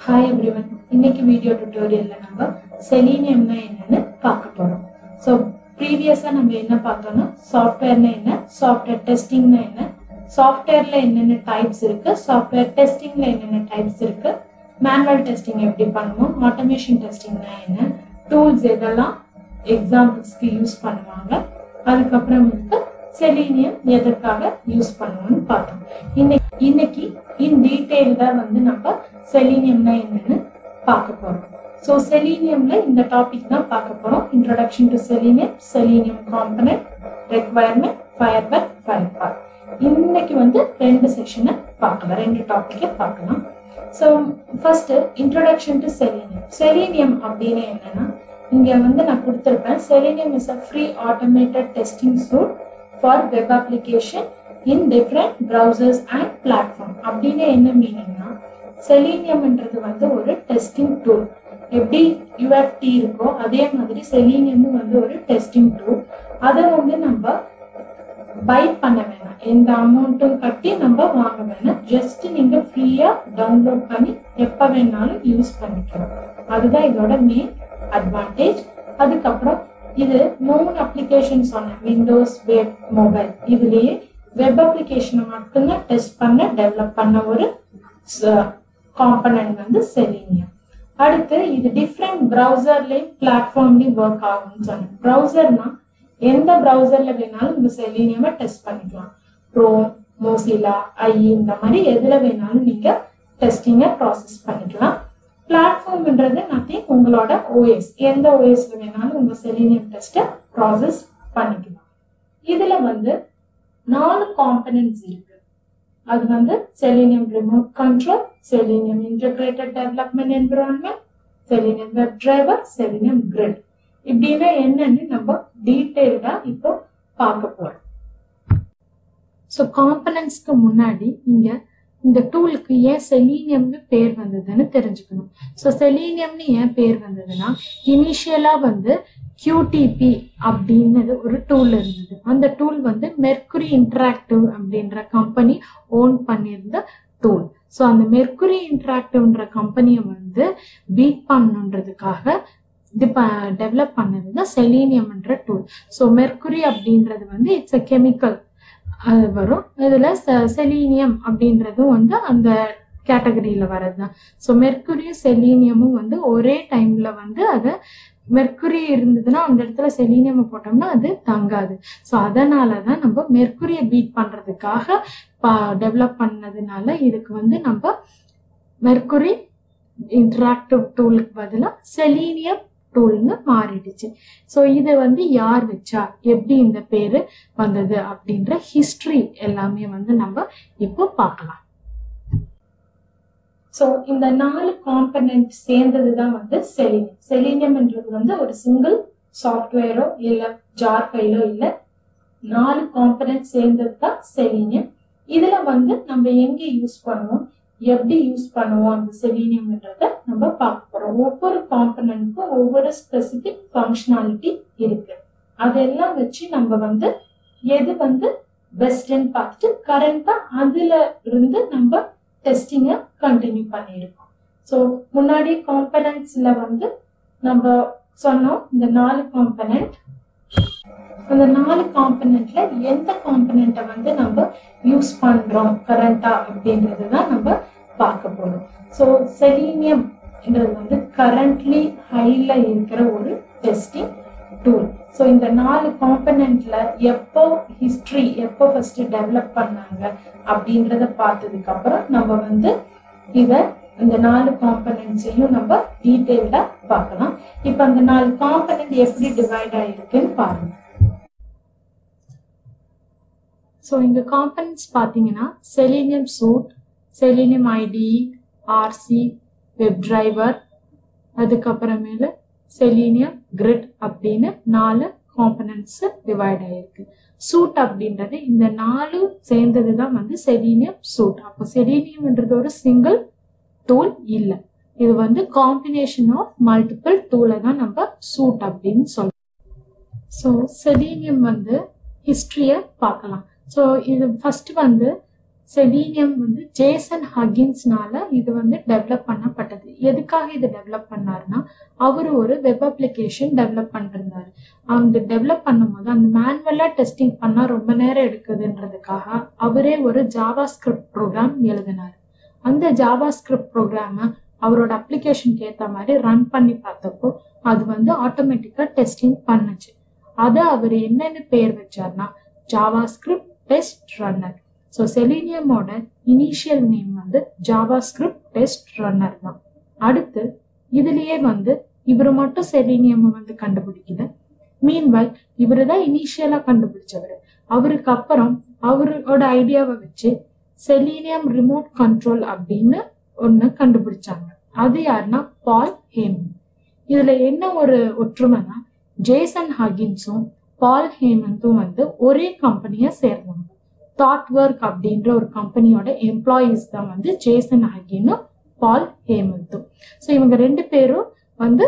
Hi everyone. இன்னைக்கு video டியூட்டோரியல்ல நம்ம செலீனியம்னா என்னன்னு பார்க்க போறோம். சோ ப்ரீவியஸா நம்ம என்ன பார்த்தோம்னா சாஃப்ட்வேர்னா என்ன, சாஃப்ட்வேர் டெஸ்டிங்னா என்ன, சாஃப்ட்வேர்ல என்னென்ன டைப்ஸ் இருக்கு, சாஃப்ட்வேர் டெஸ்டிங்ல என்னென்ன டைப்ஸ் இருக்கு, மேனுவல் டெஸ்டிங் எப்படி பண்ணுவோம், ஆட்டோமேஷன் டெஸ்டிங்னா என்ன, டூல்ஸ் எதெல்லாம் எக்ஸாம்பிள்ஸ்க்கு யூஸ் பண்ணுவாங்க, அதுக்கப்புறம் வந்து செலீனியம் எதற்காக யூஸ் பண்ணுவோம்னு பார்த்தோம். இன்னைக்கு இன் டீடைல் தான் வந்து நம்ம செலீனியம்னா என்னன்னு பார்க்க போறோம். ஸோ செலீனியம்ல இந்த டாபிக் தான் பார்க்க போறோம். Introduction to selenium, selenium component, requirement, fireware, firepath. இன்னைக்கு வந்து ரெண்டு செஷனை பார்க்கலாம், ரெண்டு டாபிக்கை பார்க்கலாம். So first introduction to selenium. Selenium அப்படின்னு என்னன்னா, இங்க வந்து நான் கொடுத்திருப்பேன். Selenium is a free automated testing suite for web application in different browsers and platform. அப்படின்னு என்ன மீனிங்னா, செலீனியம்ன்றது வந்து ஒரு டெஸ்டிங் டூல். எப்படி யூஎஃப்டி இருக்கோ அதே மாதிரி செலீனியமும் வந்து ஒரு டெஸ்டிங் டூல். அதை வந்து நம்ம பை பண்ண வேணாம், எந்த அமௌண்ட்டும் கட்டி நம்ம வாங்க வேணாம். ஜஸ்ட் நீங்க ஃப்ரீயா டவுன்லோட் பண்ணி எப்ப வேணாலும் யூஸ் பண்ணிக்கலாம். அதுதான் இதோட மெயின் அட்வான்டேஜ். அதுக்கப்புறம் இது 3 அப்ளிகேஷன் சொன்னேன், விண்டோஸ், வெப், மொபைல். இதுலயே வெப் அப்ளிகேஷனை மட்டும்தான் டெஸ்ட் பண்ண டெவலப் பண்ண ஒரு காம்பனன்ட் வந்து செலீனியம். அடுத்து இது டிஃப்ரெண்ட் ப்ரௌசர்லயும் பிளாட்ஃபார்ம்லயும் ஒர்க் ஆகும்னு சொன்னேன். ப்ரௌசர்னா எந்த ப்ரௌசர்ல வேணாலும் இந்த செலீனியமை டெஸ்ட் பண்ணிக்கலாம். க்ரோம், மோசிலா, இந்த மாதிரி எதுல வேணாலும் நீங்க டெஸ்டிங்கை ப்ராசஸ் பண்ணிக்கலாம். பிளாட்ஃபார்ம்ன்றது நத்திங், உங்களோட ஓஎஸ், எந்த ஓஎஸ்ல வேணாலும் உங்க செலீனியம் டெஸ்ட்டை ப்ராசஸ் பண்ணிக்கலாம். இதுல வந்து 4 காம்பனன்ட்ஸ் இருக்கு. அது வந்து selenium remote control, selenium integrated development environment, selenium web driver, selenium grid. இப்படின்னா என்னன்னு நம்ம டீடைல்டா இப்போ பார்க்க போறோம். ஸோ காம்பனன்ட்ஸ்க்கு முன்னாடி இங்க இந்த டூலுக்கு ஏன் செலீனியம்னு பேர் வந்ததுன்னு தெரிஞ்சுக்கணும். ஸோ செலீனியம்னு ஏன் பேர் வந்ததுன்னா, இனிஷியலா வந்து QTP அப்படின்றது ஒரு டூல் இருந்தது. அந்த டூல் வந்து மெர்க்குரி இன்டராக்டிவ் அப்படின்ற கம்பெனி ஓன் பண்ணியிருந்த டூல். ஸோ அந்த மெர்க்குரி இன்டராக்டிவ்ன்ற கம்பெனியை வந்து பீட் பண்ணணுன்றதுக்காக இது டெவலப் பண்ணது தான் செலீனியம்ன்ற டூல். ஸோ மெர்க்குரி அப்படின்றது வந்து இட்ஸ் அ கெமிக்கல் அது வரும். இதுல செலீனியம் அப்படின்றதும் வந்து அந்த கேட்டகரியில வர்றதுதான். ஸோ மெர்க்குரியும் செலீனியமும் வந்து ஒரே டைம்ல வந்து அதை மெர்க்குரி இருந்ததுன்னா அந்த இடத்துல செலீனியம் போட்டோம்னா அது தங்காது. ஸோ அதனாலதான் நம்ம மெர்க்குரியை பீட் பண்றதுக்காக டெவலப் பண்ணதுனால இதுக்கு வந்து நம்ம மெர்க்குரி இன்டராக்டிவ் டூலுக்கு பதிலா செலீனியம் டூல்னு மாறிடுச்சு. ஸோ இது வந்து யார் வச்சா, எப்படி இந்த பேரு வந்தது அப்படின்ற ஹிஸ்டரி எல்லாமே வந்து நம்ம இப்போ பார்க்கலாம். ஸோ இந்த 4 காம்பனன்ட் சேர்ந்ததுதான் வந்து செலீனியம். செலீனியம்ன்றது வந்து ஒரு சிங்கிள் சாஃப்ட்வேரோ இல்ல ஜார் ஃபைலோ இல்ல, 4 காம்பனன்ட் சேர்ந்தது தான் செலீனியம். இதுல வந்து நம்ம எங்க யூஸ் பண்ணுவோம், எப்படி யூஸ் பண்ணுவோம் அந்த செலீனியம்ன்றத நம்ம பார்க்க போறோம். ஒவ்வொரு காம்பனன்ட்க்கும் ஒவ்வொரு ஸ்பெசிபிக் ஃபங்க்ஷனாலிட்டி இருக்கு. அதெல்லாம் வச்சு நம்ம வந்து எது வந்து பெஸ்ட்ன்னு பார்த்துட்டு கரண்டா அதுல இருந்து நம்ம டெஸ்டிங்கை கண்டினியூ பண்ணிருக்கோம். ஸோ முன்னாடி காம்பனன்ட்ஸ்ல வந்து நம்ம சொன்னோம் இந்த 4 காம்பனன்ட். அந்த 4 காம்பனன்ட்ல எந்த காம்பனன்ட்டை வந்து நம்ம யூஸ் பண்றோம் கரண்டா அப்படின்றதுதான் நம்ம பார்க்க போறோம். ஸோ செலீனியம் வந்து கரண்ட்லி ஹைல இருக்கிற ஒரு டெஸ்டிங் டூல். ஸோ இந்த 4 காம்பனன்ட்ல எப்போ ஹிஸ்டரி, எப்போ ஃபர்ஸ்ட் டெவலப் பண்ணாங்க அப்படின்றத பார்த்ததுக்கு அப்புறம் நம்ம வந்து இந்த 4 காம்பனன்ட்ஸையும் நம்ம டீடைல்டா பார்க்கலாம். இப்ப அந்த 4 காம்பனன்ட் எப்படி டிவைட் ஆயிருக்குன்னு பாருங்க. ஸோ இங்க காம்பனன்ட்ஸ் பாத்தீங்கன்னா Selenium suite, Selenium IDE, RC, web driver, அதுக்கப்புறமேல செலீனியம் கிரிட் அப்படின்னு 4 காம்பனன்ட்ஸ் டிவைட் ஆயிருக்கு. சூட் அப்படின்றது இந்த 4 சேர்ந்ததுதான் வந்து செலீனியம் சூட். அப்போ செலீனியம்ன்றது ஒரு சிங்கிள் டூல் இல்ல, இது வந்து காம்பினேஷன் ஆஃப் மல்டிபிள் டூலை தான் நம்ம சூட் அப்படின்னு சொல்றோம். ஸோ செலீனியம் வந்து ஹிஸ்டரிய பார்க்கலாம். ஸோ இது ஃபர்ஸ்ட் வந்து செலீனியம் வந்து ஜேசன் ஹக்கின்ஸ்னால இது வந்து டெவலப் பண்ணப்பட்டது. எதுக்காக இது டெவலப் பண்ணாருன்னா, அவரு ஒரு வெப் அப்ளிகேஷன் டெவலப் பண்ணிருந்தாரு. அவங்க டெவலப் பண்ணும்போது அந்த மேனுவலா டெஸ்டிங் பண்ணா ரொம்ப நேரம் எடுக்குதுன்றதுக்காக அவரே ஒரு ஜாவா ஸ்கிரிப்ட் ப்ரோக்ராம் எழுதினாரு. அந்த ஜாவா ஸ்கிரிப்ட் ப்ரோக்ராம அவரோட அப்ளிகேஷனுக்கு ஏத்த மாதிரி ரன் பண்ணி பார்த்தப்போ அது வந்து ஆட்டோமேட்டிக்கா டெஸ்டிங் பண்ணுச்சு. அதை அவர் என்னன்னு பேர் வச்சார்னா JavaScript test runner. So செலீனியமோட இனிஷியல் நேம் வந்து ஜாவா ஸ்கிரிப்ட் டெஸ்ட் ரன்னர் தான். அடுத்து இதுலயே வந்து இவரு மட்டும் செலீனியம் வந்து கண்டுபிடிக்கல. மீன்வைல் இவரு தான் இனிஷியலா கண்டுபிடிச்சவர். அவருக்கு அப்புறம் அவரோட ஐடியாவை வச்சு செலீனியம் ரிமோட் கண்ட்ரோல் அப்படின்னு ஒண்ணு கண்டுபிடிச்சாங்க. அது யாருன்னா பால் ஹேமன். இதுல என்ன ஒரு ஒற்றுமைனா, ஜேசன் ஹக்கின்ஸும் பால் ஹேமந்தும் வந்து ஒரே கம்பெனியை சேர்ந்தவங்க. தாட்வொர்க் அப்படின்ற ஒரு கம்பெனியோட எம்ப்ளாயீஸ் தான் வந்து ஜேசன் ஹக்கினும் பால் ஹேமந்தும். ஸோ இவங்க ரெண்டு பேரும் வந்து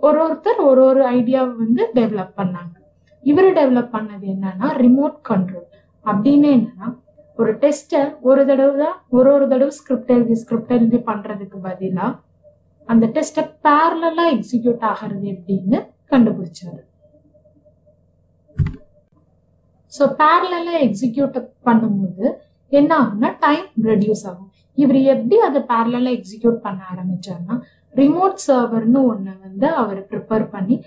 ஒருத்தர் ஒரு ஐடியாவை வந்து டெவலப் பண்ணாங்க. இவரு டெவலப் பண்ணது என்னன்னா ரிமோட் கண்ட்ரோல். அப்படின்னு என்னன்னா, ஒரு டெஸ்டை ஒரு தடவை ஸ்கிரிப்ட் எழுதி பண்றதுக்கு பதிலா அந்த டெஸ்ட பேரலா எக்ஸிக்யூட் ஆகிறது எப்படின்னு கண்டுபிடிச்சாரு. ஸோ பேரலா எக்ஸிக்யூட் பண்ணும்போது என்ன ஆகும்னா டைம் ரெடியூஸ் ஆகும். இவர் எப்படி அதை பேரலா எக்ஸிக்யூட் பண்ண ஆரம்பிச்சாருன்னா, ரிமோட் சர்வர்னு ஒண்ணு வந்து அவர் ப்ரிப்பேர் பண்ணி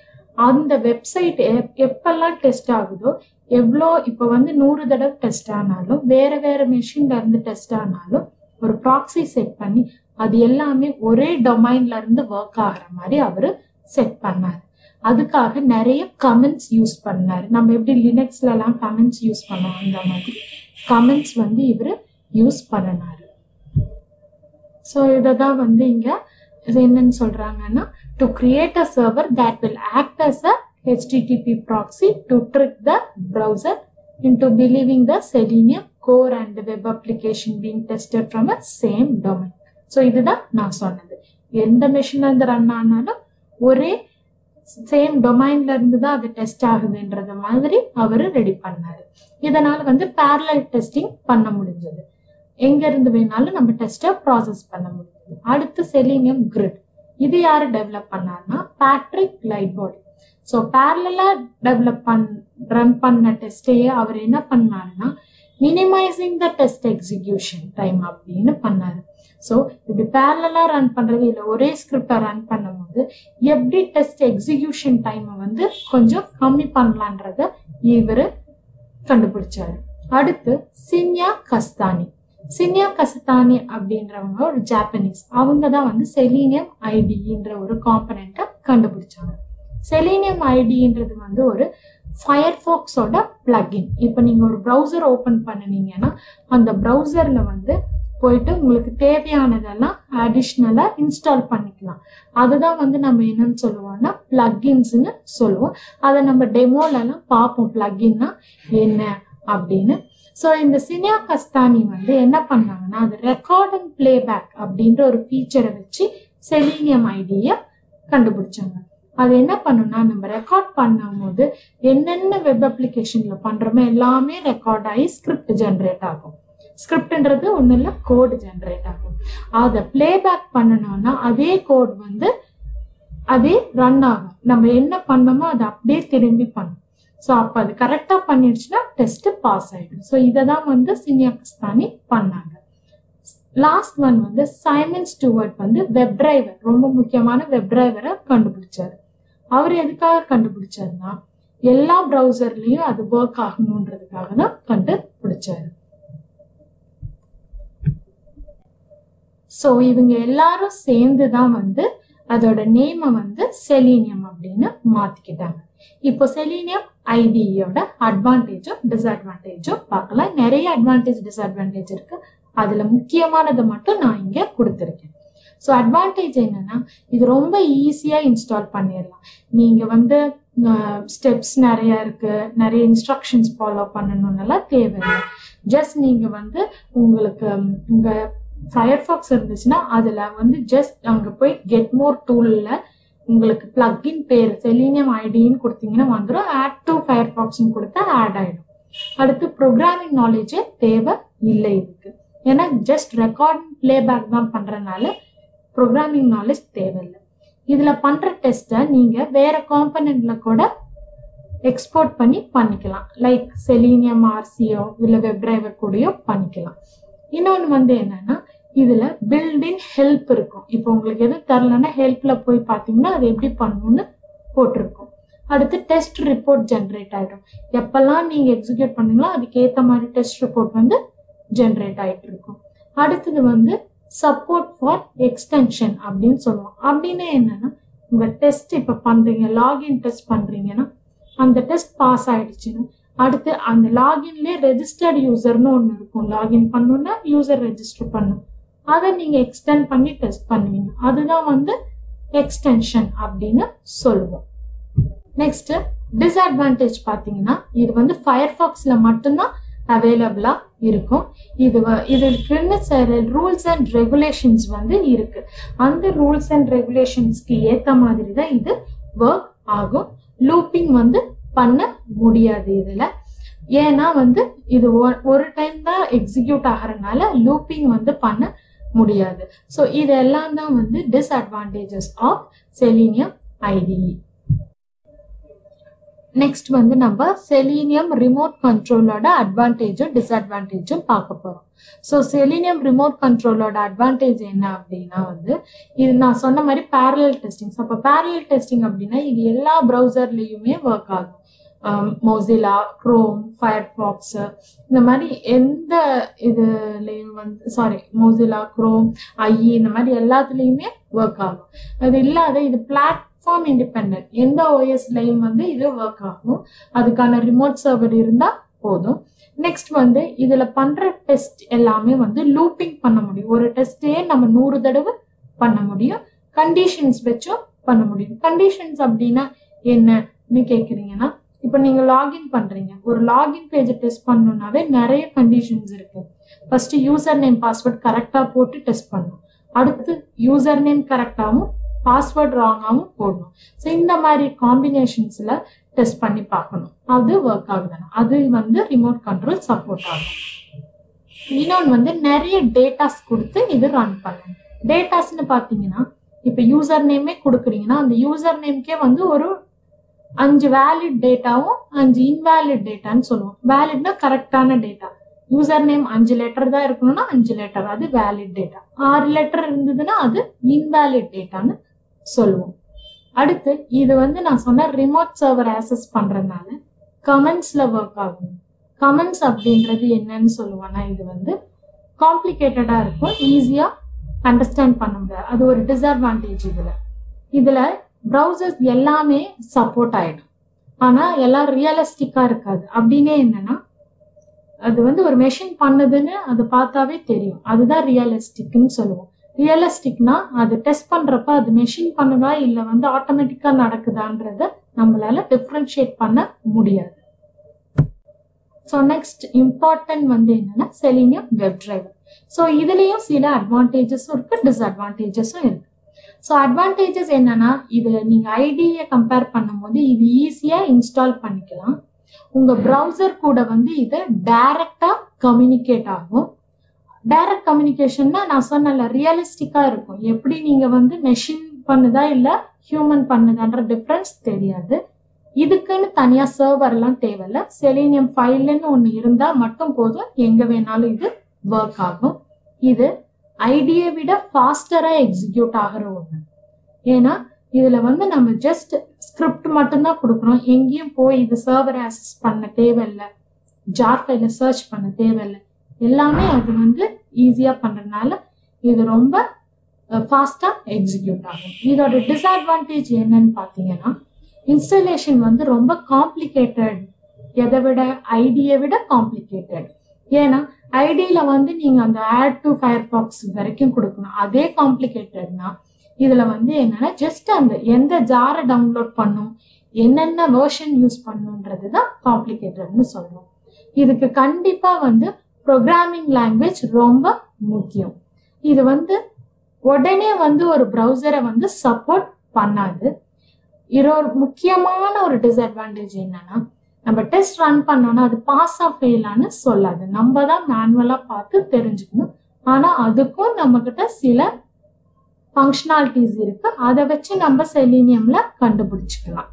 அந்த வெப்சைட் எப்பெல்லாம் டெஸ்ட் ஆகுதோ, எவ்வளோ இப்போ வந்து 100 தடவை டெஸ்ட் ஆனாலும் வேற மெஷின்ல இருந்து டெஸ்ட் ஆனாலும் ஒரு ப்ராக்ஸி செட் பண்ணி அது எல்லாமே ஒரே டொமைன்ல இருந்து ஒர்க் ஆகுற மாதிரி அவரு செட் பண்ணாரு. அதுக்காக நிறைய கமெண்ட்ஸ் யூஸ் பண்ணாரு. நம்ம எப்படி லினக்ஸ்ல எல்லாம் கமெண்ட்ஸ் யூஸ் பண்ணோம், அந்த மாதிரி கமெண்ட்ஸ் வந்து இவரு யூஸ் பண்ணினாரு. ஸோ இததான் வந்து இங்க இது என்னன்னு சொல்றாங்கன்னா, to create a server that will act as a HTTP proxy to trick the browser into believing the Selenium core and the web application being tested from a same domain. So இதுதான் நான் சொன்னது. எந்த மெஷின்ல இருந்து run ஆனாலும் ஒரே same டொமைன்ல இருந்து தான் அது டெஸ்ட் ஆகுதுன்றத மாதிரி அவரு ரெடி பண்ணாரு. இதனால வந்து பேரலல் டெஸ்டிங் பண்ண முடிஞ்சது. எங்க இருந்து வேணாலும் நம்ம டெஸ்ட ப்ராசஸ் பண்ண முடியுது. அடுத்து செலீனியம் கிரிட். இது யாரு டெவலப் பண்ணாருன்னா பேட்ரிக் லைட்பாடி. ஸோ பேரலா ரன் பண்ண டெஸ்டையே அவர் என்ன பண்ணாருன்னா minimising the test execution time அப்படின்னு பண்ணாரு. ஸோ இப்படி பேரலா ரன் பண்றது இல்லை, ஒரே ஸ்கிரிப்டை ரன் பண்ணும்போது எப்படி டெஸ்ட் எக்ஸிகியூஷன் டைமை வந்து கொஞ்சம் கம்மி பண்ணலான்றத இவரு கண்டுபிடிச்சாரு. அடுத்து சின்யா கஸ்தானி அப்படின்றவங்க ஒரு ஜாப்பனீஸ். அவங்க தான் வந்து செலீனியம் ஐடின்ற ஒரு காம்பனண்ட்டை கண்டுபிடிச்சாங்க. செலீனியம் ஐடின்றது வந்து ஒரு ஃபயர்ஃபாக்ஸோட பிளக்இன். இப்போ நீங்க ஒரு ப்ரௌசர் ஓபன் பண்ணினீங்கன்னா அந்த ப்ரௌசர்ல வந்து போயிட்டு உங்களுக்கு தேவையானதெல்லாம் அடிஷ்னலா இன்ஸ்டால் பண்ணிக்கலாம். அதுதான் வந்து நம்ம என்னன்னு சொல்லுவோம்னா பிளக்இன்ஸ்னு சொல்லுவோம். அதை நம்ம டெமோல எல்லாம் பார்ப்போம் பிளக்இன்னா என்ன அப்படின்னு. ஸோ இந்த சின்யா கஸ்தானி வந்து என்ன பண்ணாங்கன்னா, அது ரெக்கார்ட் அண்ட் பிளேபேக் அப்படின்ற ஒரு ஃபீச்சரை வச்சு செலீனியம் ஐடியை கண்டுபிடிச்சாங்க. அது என்ன பண்ணுன்னா, நம்ம ரெக்கார்ட் பண்ணும் போது என்னென்ன வெப் அப்ளிகேஷன்ல பண்றோமோ எல்லாமே ரெக்கார்ட் ஆகி ஸ்கிரிப்ட் ஜென்ரேட் ஆகும். ஸ்கிரிப்ட்ன்றது ஒண்ணு இல்ல, கோட் ஜென்ரேட் ஆகும். அதை பிளேபேக் பண்ணணும்னா அதே கோட் வந்து அதே ரன் ஆகும். நம்ம என்ன பண்ணோமோ அதை அப்படியே திரும்பி பண்ணும். ஸோ அப்போ அது கரெக்டா பண்ணிடுச்சுன்னா டெஸ்ட் பாஸ் ஆயிடும். ஸோ இதை தான் வந்து சின்யா கஸ்தானி பண்ணாங்க. லாஸ்ட் ஒன் வந்து சைமன் ஸ்டூவர்ட் வந்து வெப் டிரைவர், ரொம்ப முக்கியமான வெப் டிரைவரை கண்டுபிடிச்சாரு. அவர் எதுக்காக கண்டுபிடிச்சாருன்னா, எல்லா ப்ரௌசர்லயும் அது ஒர்க் ஆகணும்ன்றதுக்காக தான் கண்டுபிடிச்சாரு. ஸோ இவங்க எல்லாரும் சேர்ந்துதான் வந்து அதோட நேமை வந்து செலீனியம் அப்படின்னு மாத்திக்கிட்டாங்க. இப்போ செலீனியம் ஐடியோட அட்வான்டேஜும் டிஸ்அட்வான்டேஜும் பார்க்கலாம். நிறைய அட்வான்டேஜ் டிஸ்அட்வான்டேஜ் இருக்கு. அதுல முக்கியமானதை மட்டும் நான் இங்க கொடுத்துருக்கேன். ஸோ அட்வான்டேஜ் என்னன்னா, இது ரொம்ப ஈஸியா இன்ஸ்டால் பண்ணிடலாம். நீங்க வந்து ஸ்டெப்ஸ் நிறைய இருக்கு, நிறைய இன்ஸ்ட்ரக்ஷன்ஸ் ஃபாலோ பண்ணணும்னுலாம் தேவையில்லை. ஜஸ்ட் நீங்க வந்து உங்களுக்கு உங்க ஃபயர்ஃபாக்ஸ் இருந்துச்சுன்னா அதுல வந்து ஜஸ்ட் அங்க போய் கெட் மோர் டூல்ல உங்களுக்கு பிளக்இன் பேர் செலீனியம் ஐடின்னு கொடுத்தீங்கன்னா வந்துடும். ஆட் டு ஃபயர்ஃபாக்ஸ்ன்னு கொடுத்தா ஆட் ஆயிடும். அடுத்து ப்ரோக்ராமிங் நாலேஜே தேவை இல்லை இதுக்கு. ஏன்னா ஜஸ்ட் ரெக்கார்டிங் பிளேபேக் தான் பண்றதுனால ப்ரோக்ராமிங் நாலேஜ் தேவையில்லை. இதுல பண்ற டெஸ்ட்டை நீங்க வேற காம்பனன்ட்ல கூட எக்ஸ்போர்ட் பண்ணி பண்ணிக்கலாம். லைக் செலீனியம் ஆர்சியோ இல்ல வெப் டிரைவர் கூடயோ பண்ணிக்கலாம். இன்னொன்னு வந்து என்னன்னா இதுல பில்டின் ஹெல்ப் இருக்கும். இப்போ உங்களுக்கு எது தரலன்னா ஹெல்ப்ல போய் பாத்தீங்கன்னா அது எப்படி பண்ணணும்னு போட்டிருக்கும். அடுத்து டெஸ்ட் ரிப்போர்ட் ஜென்ரேட் ஆயிடும். எப்பெல்லாம் நீங்க எக்ஸிக்யூட் பண்ணீங்களோ அதுக்கு ஏத்த மாதிரி டெஸ்ட் ரிப்போர்ட் வந்து ஜென்ரேட் ஆயிட்டு இருக்கும். அடுத்தது வந்து சப்போர்ட் ஃபார் எக்ஸ்டென்ஷன் அப்படின்னு சொல்லுவோம். அப்படின்னு என்னன்னா உங்க டெஸ்ட் இப்ப பண்றீங்க, லாகின் டெஸ்ட் பண்றீங்கன்னா அந்த டெஸ்ட் பாஸ் ஆயிடுச்சுன்னு அடுத்து அந்த லாகின்லயே ரெஜிஸ்டர்ட் யூசர்னு ஒண்ணு இருக்கும். லாகின் பண்ணணும்னா யூசர் ரெஜிஸ்டர் பண்ணும், அதை நீங்க எக்ஸ்டெண்ட் பண்ணி டெஸ்ட் பண்ணுவீங்க. அதுதான் வந்து எக்ஸ்டென்ஷன் அப்படின்னு சொல்லுவோம். நெக்ஸ்ட் டிஸ்அட்வான்டேஜ் பாத்தீங்கன்னா இது வந்து ஃபயர்பாக்ஸ்ல மட்டும்தான் அவைலபிளா இருக்கும். இதுக்குன்னு சில ரூல்ஸ் அண்ட் ரெகுலேஷன்ஸ் வந்து இருக்கு. அந்த ரூல்ஸ் அண்ட் ரெகுலேஷன்ஸ்க்கு ஏத்த மாதிரி தான் இது ஒர்க் ஆகும். லூப்பிங் வந்து பண்ண முடியாது இதுல. ஏன்னா வந்து இது ஒரு டைம் தான் எக்ஸிக்யூட் ஆகிறதுனால லூப்பிங் வந்து பண்ண முடியாது. ஸோ இதெல்லாம் தான் வந்து disadvantages of Selenium IDE. Next வந்து நம்ம செலீனியம் ரிமோட் கண்ட்ரோலோட அட்வான்டேஜும் டிஸ்அட்வான்டேஜும் பார்க்க போறோம். ஸோ செலீனியம் ரிமோட் கண்ட்ரோலோட அட்வான்டேஜ் என்ன அப்படின்னா வந்து இது நான் சொன்ன மாதிரி பேரலல் டெஸ்டிங். அப்போ பேரலல் டெஸ்டிங் அப்படின்னா இது எல்லா ப்ரௌசர்லயுமே ஒர்க் ஆகும். மொசிலா, குரோம், ஃபயர்பாக்ஸ் இந்த மாதிரி எந்த இதுலயும் வந்து மொசிலா, குரோம், ஐஇ இந்த மாதிரி எல்லாத்துலயுமே ஒர்க் ஆகும். அது இல்லாத இது பிளாட்ஃபார்ம் இண்டிபெண்டன்ட், எந்த ஓஎஸ்லயும் வந்து இது ஒர்க் ஆகும். அதுக்கான ரிமோட் சர்வர் இருந்தா போதும். நெக்ஸ்ட் வந்து இதுல பண்ற டெஸ்ட் எல்லாமே வந்து லூப்பிங் பண்ண முடியும். ஒரு டெஸ்டே நம்ம 100 தடவை பண்ண முடியும். கண்டிஷன்ஸ் வச்சும் பண்ண முடியும். கண்டிஷன்ஸ் அப்படின்னா என்னன்னு கேக்குறீங்கன்னா, இப்ப நீங்க லாகின் பண்றீங்க, ஒரு லாகின் பேஜ் டெஸ்ட் பண்ணணும்னாவே நிறைய கண்டிஷன்ஸ் இருக்கு. ஃபர்ஸ்ட் யூசர் நேம் பாஸ்வேர்ட் கரெக்டா போட்டு டெஸ்ட் பண்ணணும். அடுத்து யூசர் நேம் கரெக்டாவும் பாஸ்வேர்ட் ராங்காவும் போடணும். ஸோ இந்த மாதிரி காம்பினேஷன்ஸ்ல டெஸ்ட் பண்ணி பார்க்கணும் அது ஒர்க் ஆகுதுன்னா அது வந்து ரிமோட் கண்ட்ரோல் சப்போர்ட் ஆகும். இன்னொன்று வந்து நிறைய டேட்டாஸ் கொடுத்து இது ரன் பண்ணணும். டேட்டாஸ்ன்னு பாத்தீங்கன்னா இப்ப யூசர் நேமே கொடுக்குறீங்கன்னா அந்த யூசர் நேம்க்கே வந்து ஒரு 5 வேலிட் டேட்டாவும் 5 இன்வேலிட் டேட்டான்னு சொல்லுவோம். வேலிட்னா கரெக்டான டேட்டா. யூசர் நேம் 5 லெட்டர் தான் இருக்கணும்னா 5 லெட்டர், அது வேலிட் டேட்டா. 6 லெட்டர் இருந்ததுன்னா அது இன்வேலிட் டேட்டான்னு சொல்லுவோம். அடுத்து இது வந்து நான் சொன்ன ரிமோட் சர்வர் ஆக்சஸ் பண்றதுனால கமெண்ட்ஸ்ல ஒர்க் ஆகும். கமெண்ட்ஸ் அப்படின்றது என்னன்னு சொல்லுவோம்னா இது வந்து காம்ப்ளிகேட்டடா இருக்கும், ஈஸியா அண்டர்ஸ்டாண்ட் பண்ண முடியாது. அது ஒரு டிஸ்அட்வான்டேஜ். இதுல ப்ரௌசர்ஸ் எல்லாமே சப்போர்ட் ஆயிடும், ஆனா எல்லாம் ரியலிஸ்டிக்கா இருக்காது. அப்படின்னே என்னன்னா அது வந்து ஒரு மெஷின் பண்ணுதுன்னு அது பார்த்தாவே தெரியும், அதுதான் ரியலிஸ்டிக்னு சொல்லுவோம். ரியலிஸ்டிக்னா அது டெஸ்ட் பண்றப்ப அது மெஷின் பண்ணுதா இல்ல வந்து ஆட்டோமேட்டிக்கா நடக்குதான்றத நம்மளால டிஃபரன்ஷியேட் பண்ண முடியாது. ஸோ நெக்ஸ்ட் இம்பார்ட்டன்ட் வந்து என்னன்னா செலீனியம் வெப் டிரைவர். ஸோ இதுலயும் சில அட்வான்டேஜஸும் இருக்கு, டிஸ்அட்வான்டேஜஸும் இருக்கு. ஸோ அட்வான்டேஜஸ் என்னன்னா இது நீங்க ஐடியை கம்பேர் பண்ணும்போது இது ஈஸியா இன்ஸ்டால் பண்ணிக்கலாம். உங்க ப்ரௌசர் கூட வந்து இது டைரக்டா கம்யூனிகேட் ஆகும். டைரக்ட் கம்யூனிகேஷன்னா நான் சொன்னல ரியலிஸ்டிக்கா இருக்கும். எப்படி நீங்க வந்து மெஷின் பண்ணுதா இல்ல ஹியூமன் பண்ணுதான்ற டிஃபரன்ஸ் தெரியாது. இதுக்குன்னு தனியா சர்வர் எல்லாம் தேவையில்ல. செலீனியம் ஃபைல்னு ஒண்ணு இருந்தா மட்டும் போதும், எங்க வேணாலும் இது ஒர்க் ஆகும். இது ஐடியை விட ஃபாஸ்டரா எக்ஸிக்யூட் ஆகிற ஒண்ணு. ஏன்னா இதுல வந்து நம்ம ஜஸ்ட் ஸ்கிரிப்ட் மட்டும்தான் கொடுக்குறோம், எங்கேயும் போய் இது சர்வர் ஆக்சஸ் பண்ண தேவையில்லை, ஜார் ஃபைல சர்ச் பண்ண தேவையில்லை. எல்லாமே அது வந்து ஈஸியா பண்றதுனால இது ரொம்ப ஃபாஸ்டா எக்ஸிக்யூட் ஆகும். இதோட டிஸ்அட்வான்டேஜ் என்னன்னு பாத்தீங்கன்னா இன்ஸ்டாலேஷன் வந்து ரொம்ப காம்ப்ளிகேட்டட், எதை விட ஐடியை விட காம்ப்ளிகேட்டட். ஏன்னா ஐடியில வந்து நீங்க அந்த ஆட் டு ஃபயர்பாக்ஸ் வரைக்கும் கொடுக்கணும், அதே காம்ப்ளிகேட்டட்னா இதுல வந்து என்னன்னா ஜஸ்ட் அந்த எந்த ஜாரை டவுன்லோட் பண்ணும், என்னென்ன வெர்ஷன் யூஸ் பண்ணுன்றதுதான் காம்ப்ளிகேட்டட்னு சொல்றோம். இதுக்கு கண்டிப்பா வந்து ப்ரோக்ராமிங் லாங்குவேஜ் ரொம்ப முக்கியம். இது வந்து உடனே வந்து ஒரு ப்ரௌசரை வந்து சப்போர்ட் பண்ணாது. இதோட முக்கியமான ஒரு டிஸ்அட்வான்டேஜ் என்னன்னா நம்ம டெஸ்ட் ரன் பண்ணோம்னா அது பாஸ் ஆ ஃபெயிலான்னு சொல்லாது. நம்ம தான் மேனுவலா பார்த்து தெரிஞ்சுக்கணும். ஆனா அதுக்கும் நம்ம கிட்ட சில ஃபங்க்ஷனாலிட்டிஸ் இருக்கு. அதை வச்சு நம்ம செலீனியம்ல கண்டுபிடிச்சுக்கலாம்.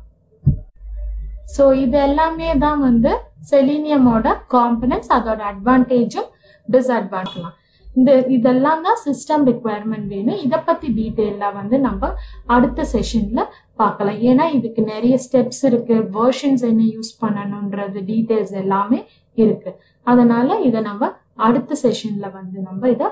ஸோ இது எல்லாமே தான் வந்து செலீனியமோட காம்பனன்ட்ஸ், அதோட அட்வான்டேஜும் டிஸ்அட்வான்டேஜும். இதெல்லாம் தான் சிஸ்டம் ரிக்குவயர்மெண்ட் வேணும். இதை பத்தி டீட்டெயிலா வந்து நம்ம அடுத்த செஷன்ல பார்க்கலாம். ஏன்னா இதுக்கு நிறைய ஸ்டெப்ஸ் இருக்கு, வெர்ஷன்ஸ் என்ன யூஸ் பண்ணணும்ன்றது டீட்டெயில்ஸ் எல்லாமே இருக்கு. அதனால இதை நம்ம அடுத்த செஷன்ல வந்து நம்ம இதை